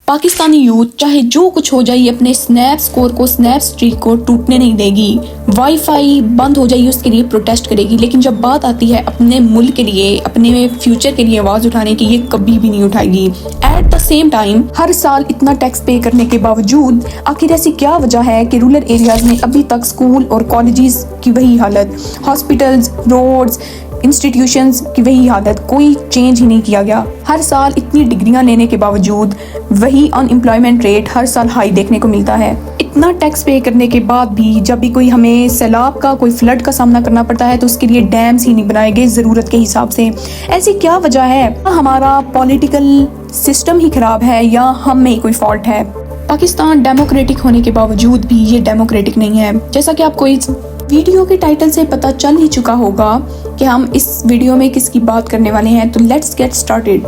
Pakistani youth चाहे जो कुछ हो जाए अपने स्नैप स्कोर को, स्नैप स्ट्रीक को टूटने नहीं देगी। वाईफाई बंद हो जाएगी उसके लिए प्रोटेस्ट करेगी, लेकिन जब बात आती है अपने मुल्क के लिए, अपने फ्यूचर के लिए आवाज उठाने की, ये कभी भी नहीं उठाएगी। एट द सेम टाइम हर साल इतना टैक्स पे करने के बावजूद आखिर ऐसी क्या वजह है कि रूरल एरियाज में अभी तक स्कूल और कॉलेजेस की वही हालत, हॉस्पिटल्स, रोड्स, इंस्टीट्यूशंस की वही हालत, कोई चेंज ही नहीं किया गया। हर साल इतनी डिग्रियां लेने के बावजूद वही अनएम्प्लॉयमेंट रेट हर साल हाई देखने को मिलता है। इतना टैक्स पे करने के बाद भी जब भी कोई हमें सैलाब का, कोई फ्लड का सामना करना पड़ता है तो उसके लिए डैम्स ही नहीं बनाए गए ज़रूरत के हिसाब से। ऐसी क्या वजह है? हमारा पॉलिटिकल सिस्टम ही खराब है या हम में ही कोई फॉल्ट है? पाकिस्तान डेमोक्रेटिक होने के बावजूद भी ये डेमोक्रेटिक नहीं है। जैसा कि आपको इस वीडियो के टाइटल से पता चल ही चुका होगा कि हम इस वीडियो में किसकी बात करने वाले हैं, तो let's get started.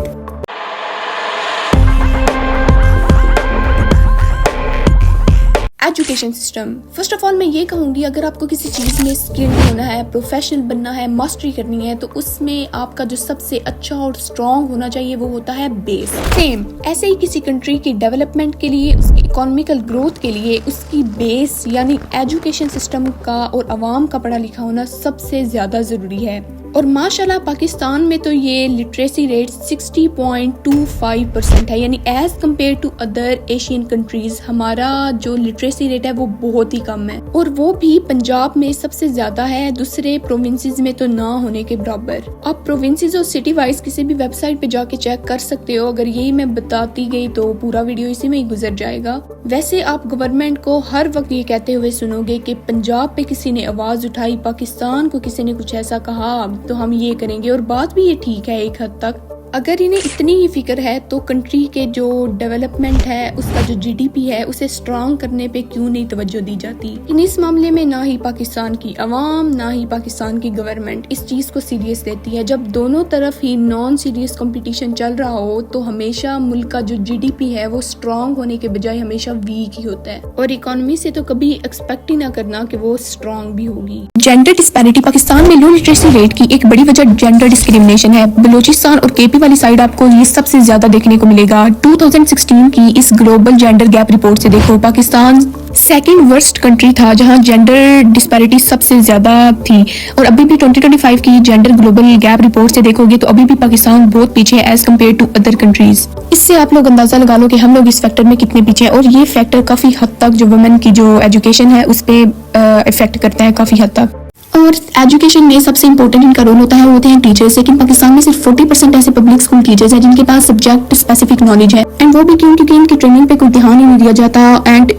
Education system. First of all मैं ये कहूँगी, अगर आपको किसी चीज़ में स्किल्ड होना है, प्रोफेशनल बनना है, मास्टरी करनी है, तो उसमें आपका जो सबसे अच्छा और स्ट्रॉन्ग होना चाहिए वो होता है बेस। सेम ऐसे ही किसी कंट्री की डेवलपमेंट के लिए, उसकी इकोनॉमिकल ग्रोथ के लिए उसकी बेस यानी एजुकेशन सिस्टम का और आवाम का पढ़ा लिखा होना सबसे ज़्यादा ज़रूरी है। और माशाल्लाह पाकिस्तान में तो ये लिटरेसी रेट 60.25% है, यानी as compared to other Asian countries हमारा जो लिटरेसी रेट है वो बहुत ही कम है, और वो भी पंजाब में सबसे ज्यादा है, दूसरे प्रोविंसेस में तो ना होने के बराबर। आप प्रोविंसेस और सिटी वाइज किसी भी वेबसाइट पे जाके चेक कर सकते हो। अगर यही मैं बताती गई तो पूरा वीडियो इसी में ही गुजर जाएगा। वैसे आप गवर्नमेंट को हर वक्त ये कहते हुए सुनोगे कि पंजाब पे किसी ने आवाज उठाई, पाकिस्तान को किसी ने कुछ ऐसा कहा तो हम ये करेंगे, और बात भी ये ठीक है एक हद तक। अगर इन्हें इतनी ही फिक्र है तो कंट्री के जो डेवलपमेंट है, उसका जो जीडीपी है, उसे स्ट्रॉन्ग करने पे क्यों नहीं तवज्जो दी जाती? इन इस मामले में ना ही पाकिस्तान की अवाम ना ही पाकिस्तान की गवर्नमेंट इस चीज को सीरियस लेती है। जब दोनों तरफ ही नॉन सीरियस कंपटीशन चल रहा हो तो हमेशा मुल्क का जो जीडीपी है वो स्ट्रॉन्ग होने के बजाय हमेशा वीक ही होता है, और इकोनॉमी से तो कभी एक्सपेक्ट ही ना करना कि वो स्ट्रॉन्ग भी होगी। Gender disparity. पाकिस्तान में लो लिटरेसी रेट की एक बड़ी वजह जेंडर डिस्क्रिमिनेशन है। बलूचिस्तान और केपी वाली साइड आपको ये सबसे ज्यादा देखने को मिलेगा। 2016 की इस ग्लोबल जेंडर गैप रिपोर्ट से देखो, पाकिस्तान सेकंड वर्स्ट कंट्री था जहां जेंडर डिस्पैरिटी सबसे ज्यादा थी, और अभी भी 2025 की जेंडर ग्लोबल गैप रिपोर्ट से देखोगे तो अभी भी पाकिस्तान बहुत पीछे है as compared to other countries. इससे आप लोग अंदाजा लगा लो कि हम लोग इस फैक्टर में कितने पीछे हैं, और ये फैक्टर काफी हद तक जो वुमेन की जो एजुकेशन है उस पे इफेक्ट करता है काफी हद तक। और एजुकेशन में सबसे इंपॉर्टेंट इनका रोल होता है वो होते हैं टीचर्स, लेकिन पाकिस्तान में सिर्फ 40% ऐसे पब्लिक स्कूल टीचर्स हैं जिनके पास सब्जेक्ट स्पेसिफिक नॉलेज है, एंड वो भी क्यों? क्योंकि इनकी ट्रेनिंग पे कोई ध्यान ही नहीं दिया जाता। एंड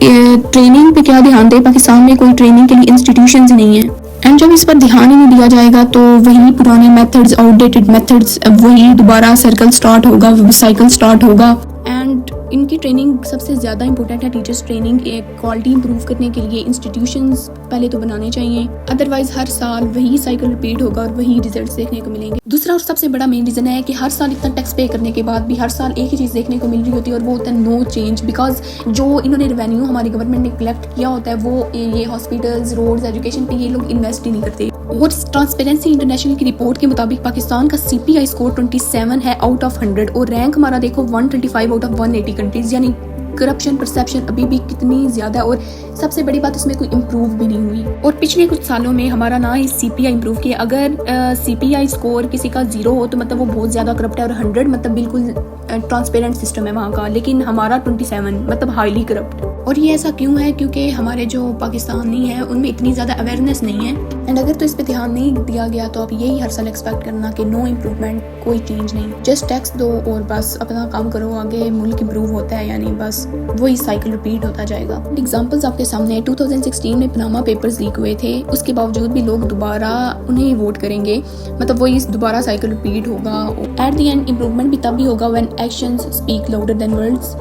ट्रेनिंग पे क्या ध्यान दे, पाकिस्तान में कोई ट्रेनिंग के लिए इंस्टीट्यूशंस ही नहीं है, एंड जब इस पर ध्यान ही नहीं दिया जाएगा तो वही पुराने मेथड्स, आउटडेटेड मेथड्स, वही दोबारा सर्कल स्टार्ट होगा, साइकिल स्टार्ट होगा। एंड इनकी ट्रेनिंग सबसे ज़्यादा इंपॉर्टेंट है, टीचर्स ट्रेनिंग। एक क्वालिटी इंप्रूव करने के लिए इंस्टीट्यूशंस पहले तो बनाने चाहिए, अदरवाइज हर साल वही साइकिल रिपीट होगा और वही रिजल्ट्स देखने को मिलेंगे। दूसरा और सबसे बड़ा मेन रीज़न है कि हर साल इतना टैक्स पे करने के बाद भी हर साल एक ही चीज़ देखने को मिल रही होती है, और वो होता है नो चेंज। बिकॉज जो इन्होंने रेवेन्यू हमारी गवर्नमेंट ने कलेक्ट किया होता है वो ये हॉस्पिटल्स, रोड्स, एजुकेशन पे ये लोग इन्वेस्ट ही नहीं करते। और ट्रांसपेरेंसी इंटरनेशनल की रिपोर्ट के मुताबिक पाकिस्तान का CPI स्कोर 27 है आउट ऑफ 100, और रैंक हमारा देखो 125 आउट ऑफ 180 कंट्रीज, यानी करप्शन परसेप्शन अभी भी कितनी ज्यादा है, और सबसे बड़ी बात इसमें कोई इम्प्रूव भी नहीं हुई। और पिछले कुछ सालों में हमारा ना ही CPI इम्प्रूव किया। अगर CPI स्कोर किसी का 0 हो तो मतलब वो बहुत ज्यादा करप्ट है, और 100 मतलब बिल्कुल ट्रांसपेरेंट सिस्टम है वहाँ का, लेकिन हमारा 27 मतलब हाईली करप्ट। और ये ऐसा क्यों है? क्योंकि हमारे जो पाकिस्तानी है उनमें इतनी ज्यादा अवेयरनेस नहीं है, एंड अगर तो इस पे ध्यान नहीं दिया गया तो आप यही हर साल एक्सपेक्ट करना कि नो इम्प्रूवमेंट, कोई चेंज नहीं, जस्ट टैक्स दो और बस अपना काम करो, आगे मुल्क इम्प्रूव होता है, यानी बस वही साइकिल रिपीट होता जाएगा। एग्जांपल्स आपके सामने 2016 में पनामा पेपर्स लीक हुए थे, उसके बावजूद भी लोग दोबारा उन्हें वोट करेंगे, मतलब वही दोबारा साइकिल रिपीट होगा। एट द एंड इम्प्रूवमेंट भी तभी होगा when actions speak louder than words.